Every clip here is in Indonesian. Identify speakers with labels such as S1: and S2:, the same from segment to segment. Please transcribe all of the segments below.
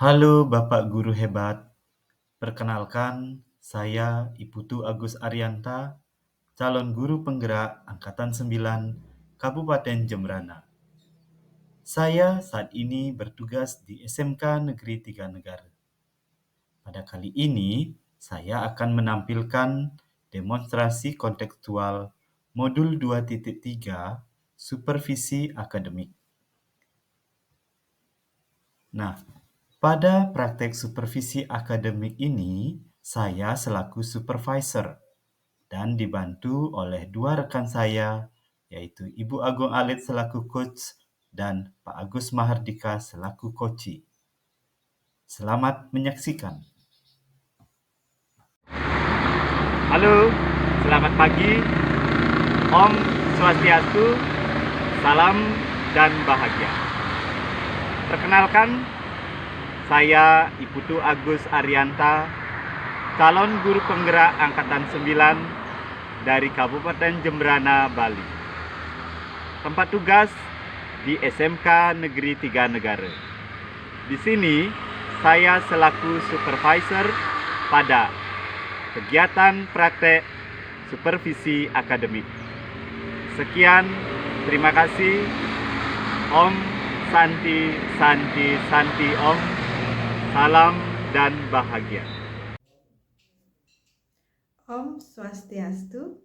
S1: Halo Bapak Guru hebat, perkenalkan saya Iputu Agus Arianta, calon guru penggerak Angkatan 9 Kabupaten Jembrana. Saya saat ini bertugas di SMK Negeri Tiga Negara. Pada kali ini, saya akan menampilkan demonstrasi kontekstual modul 2.3 Supervisi Akademik. Nah, pada praktek supervisi akademik ini, saya selaku supervisor dan dibantu oleh dua rekan saya, yaitu Ibu Agung Alit selaku coach dan Pak Agus Mahardika selaku koci. Selamat menyaksikan.
S2: Halo, selamat pagi. Om Swastiastu, salam dan bahagia. Perkenalkan, saya Iputu Agus Arianta, calon guru penggerak Angkatan 9 dari Kabupaten Jembrana, Bali. Tempat tugas di SMK Negeri Tiga Negara. Di sini, saya selaku supervisor pada kegiatan praktek supervisi akademik. Sekian, terima kasih. Om Santi Santi Santi Om. Salam dan bahagia.
S3: Om Swastiastu.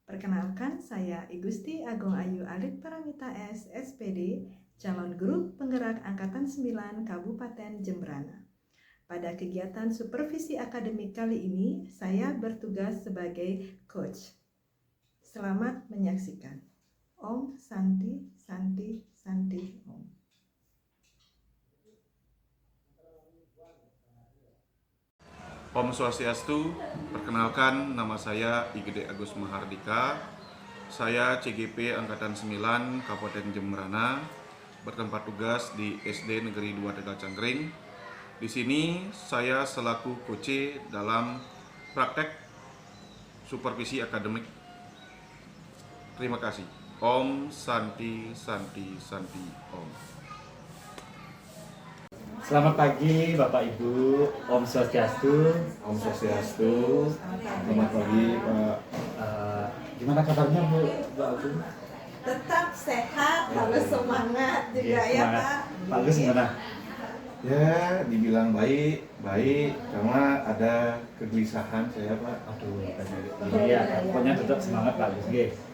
S3: Perkenalkan, saya I Gusti Agung Ayu Alit Paramita S. SPD, calon guru penggerak Angkatan 9 Kabupaten Jembrana. Pada kegiatan supervisi akademik kali ini, saya bertugas sebagai coach. Selamat menyaksikan. Om Santi Santi Santi Om.
S4: Om Swastiastu, perkenalkan nama saya Igede Agus Mahardika. Saya CGP Angkatan 9 Kabupaten Jembrana, bertempat tugas di SD Negeri 2 Tegal Cangkring. Di sini saya selaku coach dalam praktek supervisi akademik. Terima kasih. Om Santi Santi Santi Om.
S2: Selamat pagi Bapak Ibu, Om Swastiastu.
S5: Om Swastiastu. Selamat pagi Pak.
S2: Gimana kabarnya Bu Agung?
S3: Tetap sehat, harus semangat juga ya
S2: Semangat.
S3: Pak.
S2: Pak Agus gimana?
S5: Ya, dibilang baik karena ada kegelisahan saya Pak.
S2: Aduh, iya, pokoknya tetap semangat Pak Agus.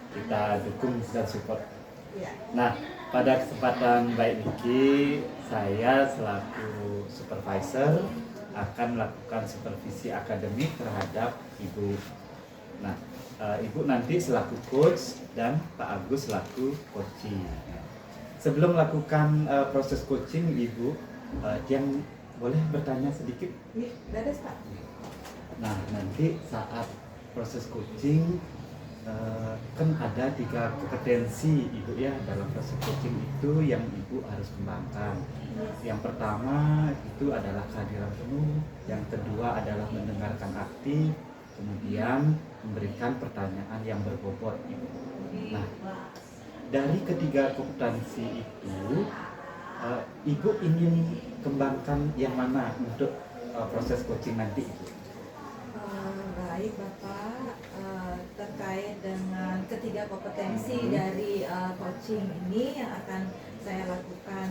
S2: Kita dukung dan support.
S3: Ya.
S2: Nah, pada kesempatan baik ini, saya selaku supervisor akan melakukan supervisi akademik terhadap Ibu. Nah, Ibu nanti selaku coach dan Pak Agus selaku coaching. Sebelum melakukan proses coaching, Ibu, yang boleh bertanya sedikit?
S3: Iya, beres Pak.
S2: Nah, nanti saat proses coaching kan ada 3 kompetensi Ibu ya dalam proses coaching itu yang Ibu harus kembangkan. Yang pertama itu adalah kehadiran penuh, yang kedua adalah mendengarkan aktif, kemudian memberikan pertanyaan yang berbobot Ibu. Nah, dari ketiga kompetensi itu Ibu ingin kembangkan yang mana untuk proses coaching nanti Ibu?
S3: Baik Bapak, terkait dengan ketiga kompetensi dari coaching ini yang akan saya lakukan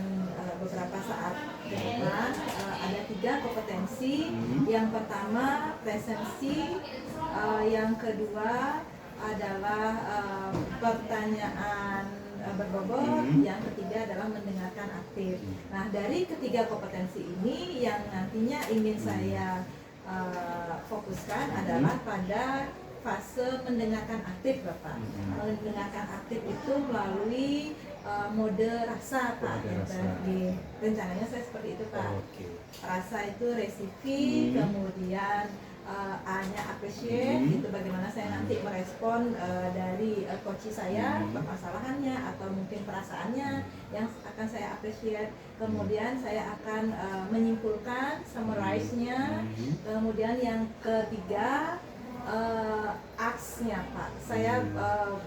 S3: beberapa saat ke depan, ada 3 kompetensi. Yang pertama presensi, yang kedua adalah pertanyaan berbobot, yang ketiga adalah mendengarkan aktif. Nah, dari ketiga kompetensi ini yang nantinya ingin saya fokuskan adalah pada fase mendengarkan aktif Bapak. Mendengarkan aktif itu melalui mode rasa Pak. Rencananya saya seperti itu Pak. Rasa itu receiving, kemudian A-nya appreciate, itu bagaimana saya nanti merespon dari coach saya, permasalahannya atau mungkin perasaannya yang akan saya appreciate. Kemudian saya akan menyimpulkan, summarize-nya. Kemudian yang ketiga acts-nya Pak. Saya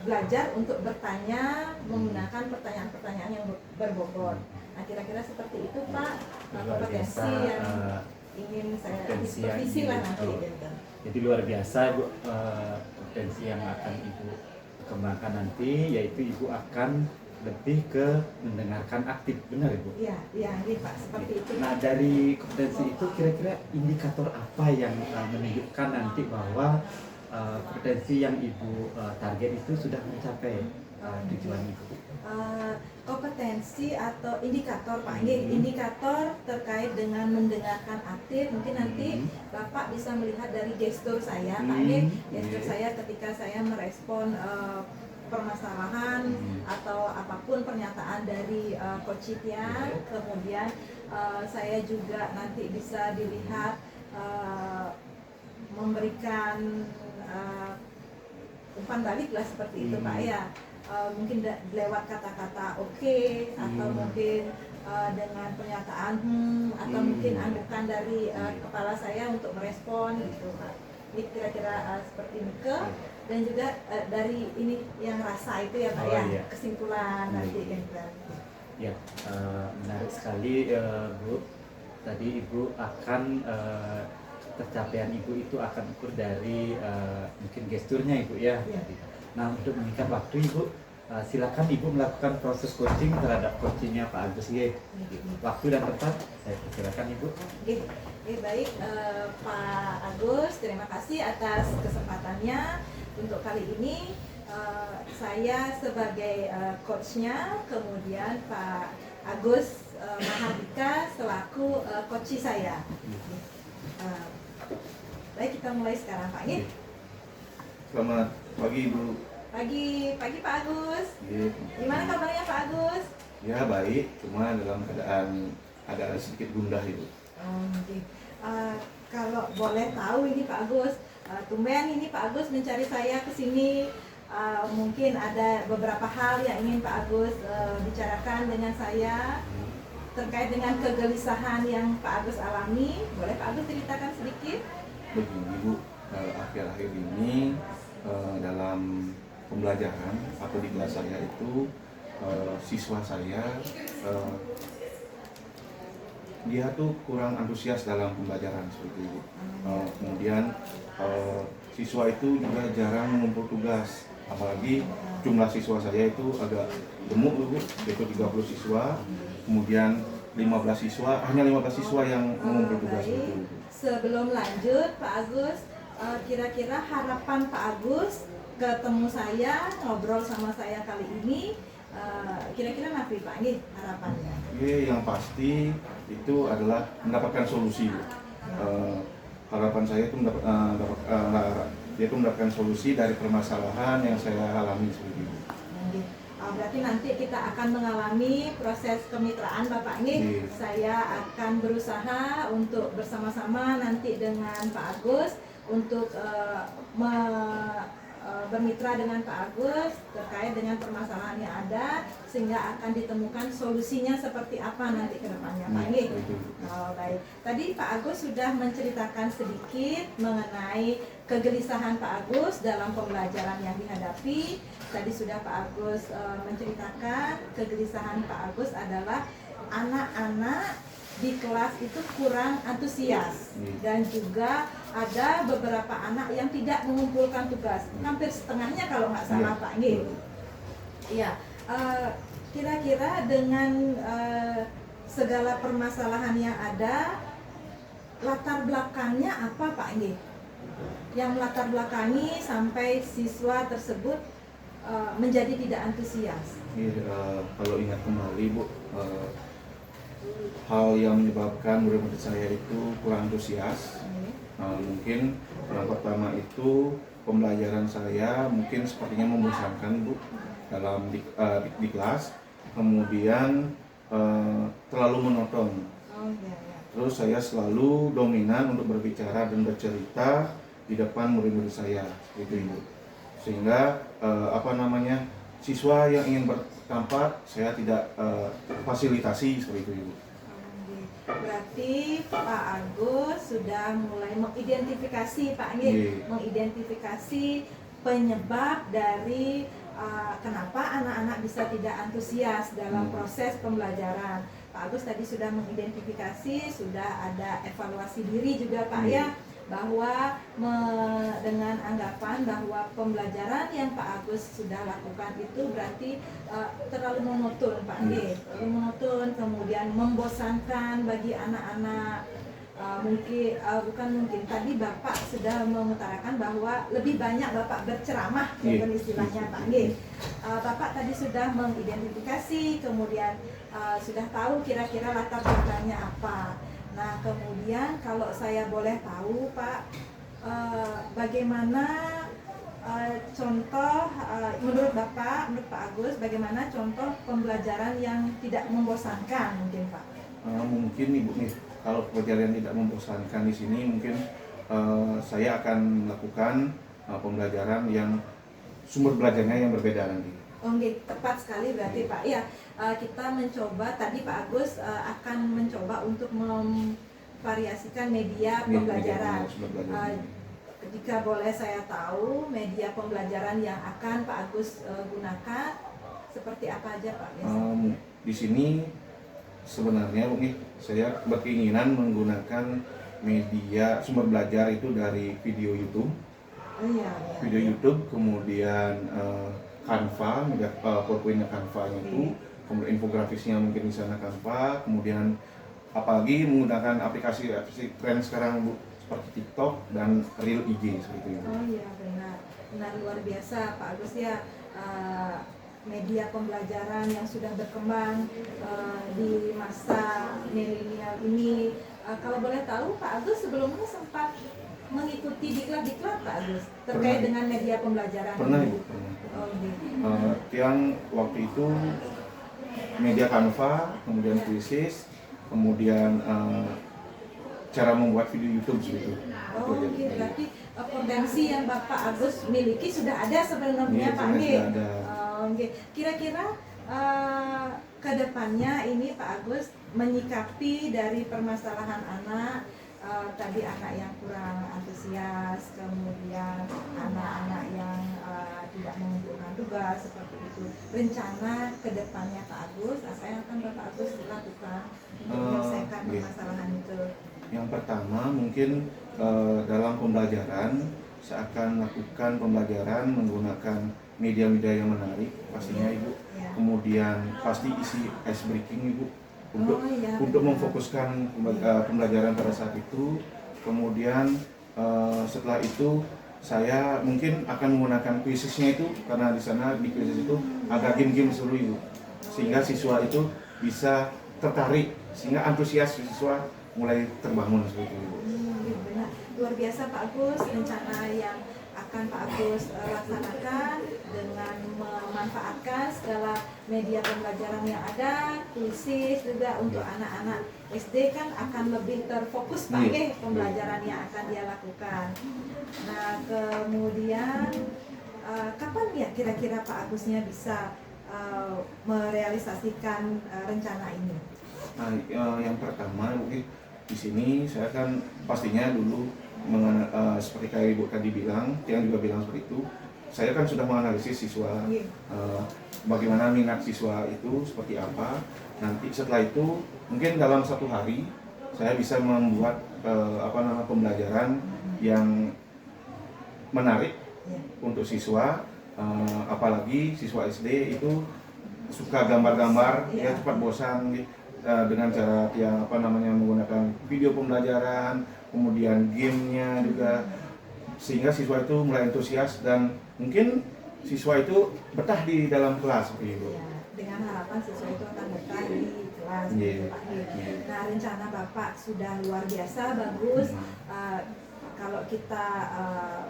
S3: belajar untuk bertanya menggunakan pertanyaan-pertanyaan yang berbobot. Nah, kira-kira seperti itu Pak.
S2: luar biasa,
S3: kompetensi yang ingin saya
S2: kompetensi yang
S3: supervisi lah
S2: ingin-
S3: nanti
S2: oh.
S3: gitu.
S2: Jadi luar biasa Ibu, kompetensi yang akan Ibu kembangkan nanti, yaitu Ibu akan lebih ke mendengarkan aktif, benar Ibu?
S3: Iya, iya Pak, seperti itu.
S2: Nah, dari kompetensi itu kira-kira indikator apa yang menunjukkan nanti bahwa kompetensi yang Ibu target itu sudah mencapai tujuan Ibu?
S3: Kompetensi atau indikator Pak, indikator terkait dengan mendengarkan aktif, mungkin nanti Bapak bisa melihat dari gestur saya Pak, gestur saya ketika saya merespon permasalahan atau apapun pernyataan dari Coach Tian. Kemudian saya juga nanti bisa dilihat memberikan umpan balik lah seperti itu Pak ya. Mungkin lewat kata-kata oke, atau mungkin dengan pernyataan atau mungkin anggukan dari kepala saya untuk merespon gitu Pak. Ini kira-kira seperti itu. Dan juga dari ini yang rasa itu ya Pak ya,
S2: iya.
S3: kesimpulan nanti gitu.
S2: Ya, menarik sekali Bu. Tadi Ibu akan tercapaian Ibu itu akan ukur dari mungkin gesturnya Ibu ya.
S3: Iya.
S2: Nah, untuk mengikat waktu Ibu, silakan Ibu melakukan proses coaching terhadap coachingnya Pak Agus ya. Waktu dan tempat, saya persilakan Ibu.
S3: Oke, baik Pak Agus, terima kasih atas kesempatannya. Untuk kali ini saya sebagai coachnya, kemudian Pak Agus Mahardika selaku coach saya. Baik, kita mulai sekarang Pak.
S4: Selamat pagi Ibu.
S3: Pagi Pak Agus.
S4: Iya.
S3: Gimana kabarnya Pak Agus?
S4: Ya baik, cuma dalam keadaan ada sedikit gundah Ibu.
S3: Oke. Kalau boleh tahu ini Pak Agus, tumben ini Pak Agus mencari saya ke sini. Mungkin ada beberapa hal yang ingin Pak Agus bicarakan dengan saya terkait dengan kegelisahan yang Pak Agus alami. Boleh Pak Agus ceritakan sedikit?
S4: Begini Bu, akhir-akhir ini dalam pembelajaran atau di kelas saya itu siswa saya dia tuh kurang antusias dalam pembelajaran seperti itu. Kemudian siswa itu juga jarang mengumpul tugas, apalagi jumlah siswa saya itu agak gemuk Bu, yaitu 30 siswa, kemudian 15 siswa, hanya 15 siswa yang mengumpul tugas itu.
S3: Sebelum lanjut Pak Agus, kira-kira harapan Pak Agus ketemu saya, ngobrol sama saya kali ini, kira-kira apa Pak ini harapannya?
S4: Yang pasti itu adalah mendapatkan solusi. Harapan saya itu yaitu mendapatkan solusi dari permasalahan yang saya alami seperti itu.
S3: Berarti nanti kita akan mengalami proses kemitraan Bapak ini. Saya akan berusaha untuk bersama-sama nanti dengan Pak Agus untuk bermitra dengan Pak Agus terkait dengan permasalahan yang ada, sehingga akan ditemukan solusinya seperti apa nanti ke depannya Pak Nggih. Baik. Tadi Pak Agus sudah menceritakan sedikit mengenai kegelisahan Pak Agus dalam pembelajaran yang dihadapi. Tadi sudah Pak Agus menceritakan kegelisahan Pak Agus adalah anak-anak di kelas itu kurang antusias, dan juga ada beberapa anak yang tidak mengumpulkan tugas, hampir setengahnya kalau nggak salah Pak Nggih. Iya, kira-kira dengan segala permasalahan yang ada, latar belakangnya apa Pak Nggih? Yang melatar belakangi sampai siswa tersebut menjadi tidak antusias.
S4: Kalau ingat kembali Bu, hal yang menyebabkan murid-murid saya itu kurang antusias, mungkin yang pertama itu pembelajaran saya mungkin sepertinya membosankan Bu dalam di kelas, kemudian terlalu monoton. Terus saya selalu dominan untuk berbicara dan bercerita di depan murid-murid saya, gitu Ibu. Sehingga siswa yang ingin bertempat saya tidak fasilitasi seperti itu Ibu.
S3: Berarti Pak Agus sudah mulai mengidentifikasi Pak mengidentifikasi penyebab dari kenapa anak-anak bisa tidak antusias dalam proses pembelajaran. Pak Agus tadi sudah mengidentifikasi, sudah ada evaluasi diri juga Pak ya, bahwa dengan anggapan bahwa pembelajaran yang Pak Agus sudah lakukan itu berarti terlalu monoton Pak G, terlalu monoton, kemudian membosankan bagi anak-anak. Mungkin tadi Bapak sudah mengutarakan bahwa lebih banyak Bapak berceramah ya istilahnya Pak G. Bapak tadi sudah mengidentifikasi, kemudian sudah tahu kira-kira latar belakangnya apa. Nah kemudian kalau saya boleh tahu Pak, bagaimana contoh menurut Bapak, menurut Pak Agus, bagaimana contoh pembelajaran yang tidak membosankan mungkin Pak?
S4: Mungkin Ibu nih, kalau pembelajaran tidak membosankan di sini mungkin saya akan melakukan pembelajaran yang sumber belajarnya yang berbeda nanti.
S3: Oke, tepat sekali berarti Pak. Ya, kita mencoba tadi Pak Agus akan mencoba untuk memvariasikan media pembelajaran. Jika boleh saya tahu media pembelajaran yang akan Pak Agus gunakan seperti apa aja Pak?
S4: Di sini sebenarnya saya berkeinginan menggunakan media sumber belajar itu dari video YouTube, video YouTube, kemudian Canva, media PowerPoint-nya Canva-nya itu, kemudian infografisnya mungkin di sana Canva, kemudian apalagi menggunakan aplikasi tren sekarang Bu, seperti TikTok dan Reel IG seperti itu.
S3: Oh iya benar luar biasa Pak Agus ya. Media pembelajaran yang sudah berkembang di masa milenial ini. Kalau boleh tahu Pak Agus sebelumnya sempat mengikuti diklat Pak Agus terkait dengan media pembelajaran.
S4: Pernah Ibu, pernah.
S3: Oh, gitu.
S4: Yang waktu itu media Canva, kemudian Quizzes, kemudian cara membuat video YouTube gitu.
S3: Oh gitu, berarti potensi yang Bapak Agus miliki sudah ada sebenarnya Pak G. Kira-kira ke depannya ini Pak Agus menyikapi dari permasalahan anak, tadi anak yang kurang antusias, kemudian anak-anak yang tidak mengumpulkan tugas seperti itu. Rencana ke depannya Pak Agus, apa yang akan Bapak Agus lakukan untuk menyelesaikan permasalahan itu?
S4: Yang pertama mungkin dalam pembelajaran saya akan lakukan pembelajaran menggunakan media-media yang menarik pastinya Ibu. Kemudian pasti isi ice breaking Ibu untuk memfokuskan pembelajaran pada saat itu. Kemudian setelah itu saya mungkin akan menggunakan quizesnya itu, karena di sana di quizzes itu ada game-game seru Ibu, sehingga siswa itu bisa tertarik, sehingga antusias siswa mulai terbangun seperti itu.
S3: Benar. Luar biasa Pak Agus, rencana yang akan Pak Agus laksanakan dengan memanfaatkan segala media pembelajaran yang ada, kuisis juga untuk anak-anak SD kan akan lebih terfokus pakai pembelajaran yang akan dia lakukan. Nah kemudian kapan ya kira-kira Pak Agusnya bisa merealisasikan rencana ini?
S4: Nah, yang pertama mungkin di sini saya kan pastinya dulu seperti kayak Ibu tadi bilang, yang juga bilang seperti itu, saya kan sudah menganalisis siswa, bagaimana minat siswa itu seperti apa. Nanti setelah itu mungkin dalam 1 hari saya bisa membuat pembelajaran yang menarik untuk siswa, apalagi siswa SD itu suka gambar-gambar, ya cepat bosan dengan cara yang menggunakan video pembelajaran, kemudian gamenya juga, sehingga siswa itu mulai antusias dan mungkin siswa itu betah di dalam kelas seperti itu.
S3: Ya, dengan harapan siswa itu akan betah di kelas, gitu, Pak. Nah rencana Bapak sudah luar biasa bagus. Kalau kita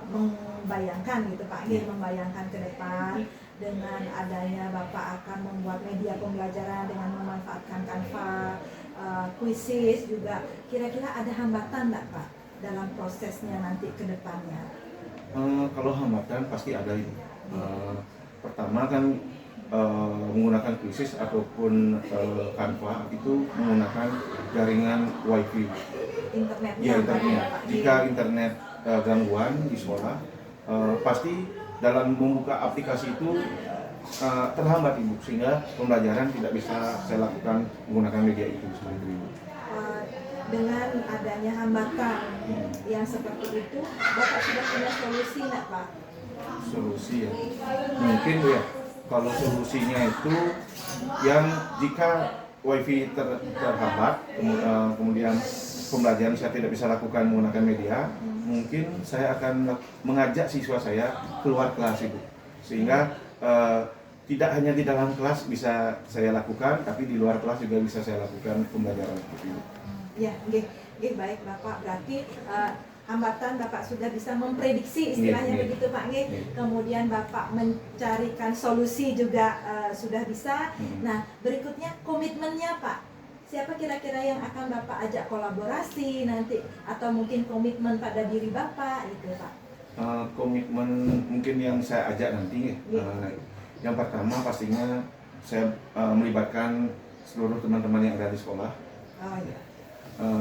S3: membayangkan gitu Pak, membayangkan ke depan dengan adanya Bapak akan membuat media pembelajaran dengan memanfaatkan Canva, quizzes juga, kira-kira ada hambatan nggak Pak dalam prosesnya nanti ke depannya?
S4: Kalau hambatan pasti ada ini. Pertama kan menggunakan quizzes ataupun Canva itu menggunakan jaringan WiFi.
S3: Internetnya?
S4: Ya, internet. Jika internet gangguan di sekolah, pasti dalam membuka aplikasi itu terhambat Ibu, sehingga pembelajaran tidak bisa saya lakukan menggunakan media itu seperti itu Ibu.
S3: Dengan adanya hambatan yang seperti itu, Bapak sudah punya solusi nggak Pak?
S4: Solusi ya, mungkin ya kalau solusinya itu yang jika wifi terhambat, kemudian pembelajaran saya tidak bisa lakukan menggunakan media, mungkin saya akan mengajak siswa saya keluar kelas Ibu, sehingga tidak hanya di dalam kelas bisa saya lakukan, tapi di luar kelas juga bisa saya lakukan pembelajaran seperti itu.
S3: Ya, baik Bapak. Berarti hambatan Bapak sudah bisa memprediksi istilahnya begitu Pak. Kemudian Bapak mencarikan solusi juga sudah bisa. Nah, berikutnya komitmennya Pak. Siapa kira-kira yang akan Bapak ajak kolaborasi nanti, atau mungkin komitmen pada diri Bapak gitu Pak?
S4: Komitmen mungkin yang saya ajak nanti yang pertama pastinya saya melibatkan seluruh teman-teman yang ada di sekolah.
S3: Oh iya.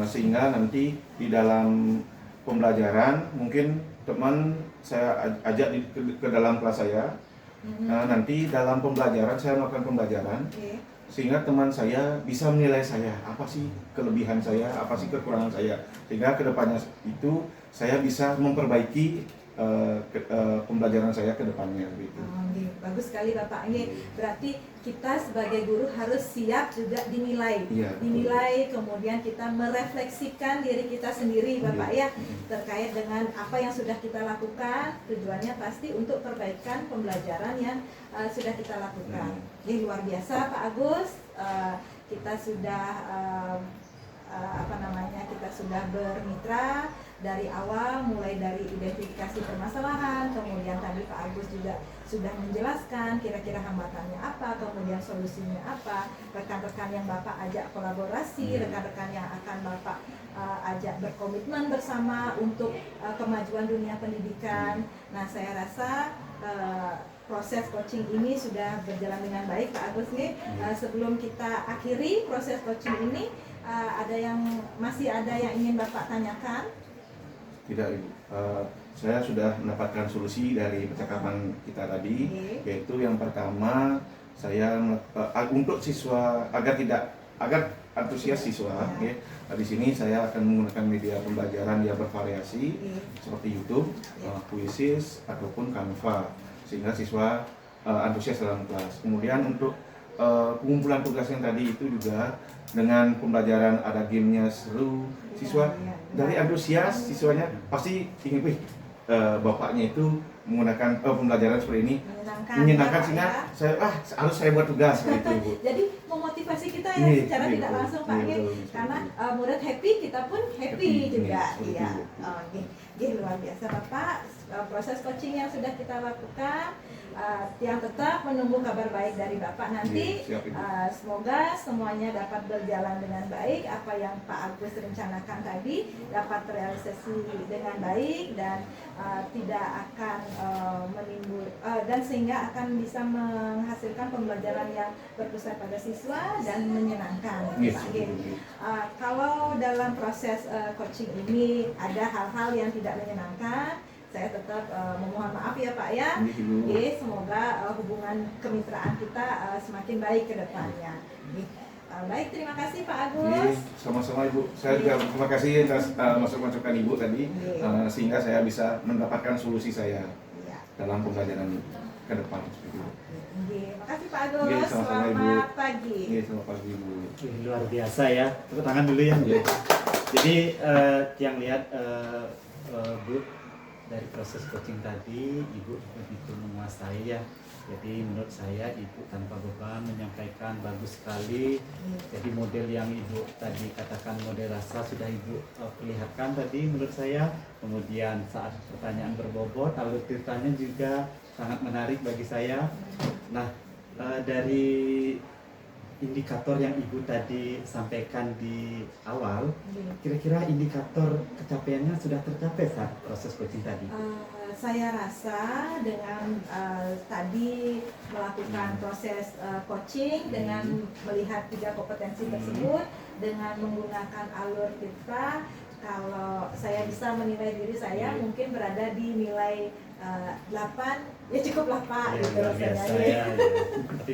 S4: Sehingga nanti di dalam pembelajaran mungkin teman saya ajak ke dalam kelas saya. Nanti dalam pembelajaran saya melakukan pembelajaran, sehingga teman saya bisa menilai saya, apa sih kelebihan saya, apa sih kekurangan saya, sehingga kedepannya itu saya bisa memperbaiki pembelajaran saya ke depannya gitu.
S3: Bagus sekali Bapak. Berarti kita sebagai guru harus siap juga dinilai. Dinilai, kemudian kita merefleksikan diri kita sendiri Bapak ya, terkait dengan apa yang sudah kita lakukan. Tujuannya pasti untuk perbaikan pembelajaran yang sudah kita lakukan. Luar biasa Pak Agus. Kita sudah kita sudah bermitra dari awal, mulai dari identifikasi permasalahan, kemudian tadi Pak Agus juga sudah menjelaskan kira-kira hambatannya apa, kemudian solusinya apa, rekan-rekan yang Bapak ajak kolaborasi, rekan-rekan yang akan Bapak ajak berkomitmen bersama untuk kemajuan dunia pendidikan. Nah, saya rasa proses coaching ini sudah berjalan dengan baik Pak Agus nih. Sebelum kita akhiri proses coaching ini, masih ada yang ingin Bapak tanyakan?
S4: Tidak Ibu, saya sudah mendapatkan solusi dari percakapan kita tadi, yaitu yang pertama saya untuk siswa agar antusias siswa, di sini saya akan menggunakan media pembelajaran yang bervariasi seperti YouTube, Quizzes ataupun Canva, sehingga siswa antusias dalam kelas. Kemudian untuk pengumpulan tugas yang tadi itu juga dengan pembelajaran ada gamenya seru, siswa dari antusias siswanya pasti ingin bapaknya itu menggunakan pembelajaran seperti ini menyenangkan sehingga saya harus saya buat tugas gitu Bu.
S3: Jadi memotivasi kita ya secara tidak langsung Pak karena murid happy, kita pun happy juga. Luar biasa Bapak, proses coaching yang sudah kita lakukan, yang tetap menunggu kabar baik dari Bapak nanti. Semoga semuanya dapat berjalan dengan baik, apa yang Pak Agus rencanakan tadi dapat terrealisasi dengan baik dan tidak akan dan sehingga akan bisa menghasilkan pembelajaran yang berpusat pada siswa dan menyenangkan. Kalau dalam proses coaching ini ada hal-hal yang tidak menyenangkan, saya tetap memohon maaf ya Pak ya. Semoga hubungan kemitraan kita semakin baik ke depannya. Baik, terima kasih Pak Agus.
S4: Sama-sama Ibu. Saya juga terima kasih atas masukan Ibu tadi, sehingga saya bisa mendapatkan solusi saya dalam pembelajaran ke depan.
S3: Terima kasih Pak Agus. Selamat pagi.
S4: Selamat pagi Ibu.
S2: Luar biasa ya. Tepuk tangan dulu ya. Jadi yang lihat Bu, dari proses coaching tadi Ibu begitu menguasai ya. Jadi menurut saya Ibu tanpa beban menyampaikan bagus sekali. Jadi model yang Ibu tadi katakan model rasa sudah Ibu perlihatkan tadi menurut saya. Kemudian saat pertanyaan berbobot, alur ceritanya juga sangat menarik bagi saya. Nah, dari indikator yang Ibu tadi sampaikan di awal, kira-kira indikator capaiannya sudah tercapai saat proses coaching tadi?
S3: Saya rasa dengan tadi melakukan proses coaching dengan melihat 3 kompetensi tersebut, dengan menggunakan alur kita, kalau saya bisa menilai diri saya mungkin berada di nilai 8, ya cukup lah Pak
S2: Ya,
S3: gitu
S2: luar biasa
S3: rasanya.
S2: ya. Tapi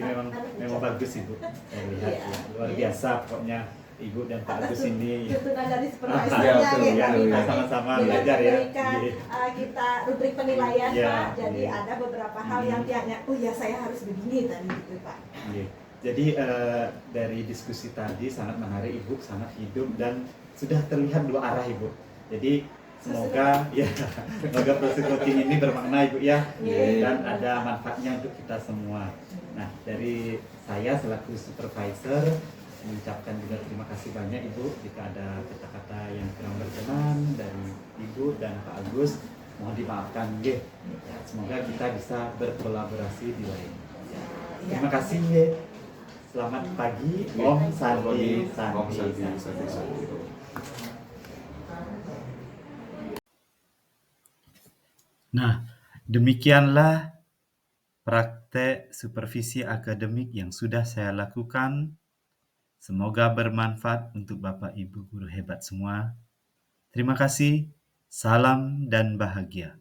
S2: memang bagus Ibu. Saya lihat
S3: Iya.
S2: ya. Luar biasa pokoknya Ibu dan Pak
S3: Atas
S2: Agus ini.
S3: tuntunan dari
S4: Ya,
S3: supervisornya
S4: betul,
S3: gitu,
S4: ya,
S3: kami
S4: ya.
S3: pasti
S2: Sama-sama
S3: dengan
S2: belajar ya.
S3: memberikan
S2: Iya.
S3: kita rubrik penilaian
S2: Iya,
S3: Pak. Jadi
S2: iya.
S3: ada beberapa hal yang tiapnya, oh ya saya harus begini tadi gitu Pak.
S2: Iya. Jadi dari diskusi tadi sangat menarik Ibu, sangat hidup dan sudah terlihat dua arah Ibu. Jadi semoga ya semoga proses coaching ini bermakna Ibu ya,
S3: Iya.
S2: dan ada manfaatnya untuk kita semua. Nah, dari saya selaku supervisor mengucapkan juga terima kasih banyak Ibu. Jika ada kata-kata yang kurang berkenan dari Ibu dan Pak Agus, mohon dimaafkan nggih. Ya, semoga kita bisa berkolaborasi di lain. Ya, terima kasih nggih. Selamat pagi, Om Sandi
S4: Om
S2: Sandi.
S4: Sandi.
S1: Nah, demikianlah praktek supervisi akademik yang sudah saya lakukan. Semoga bermanfaat untuk Bapak Ibu guru hebat semua. Terima kasih, salam dan bahagia.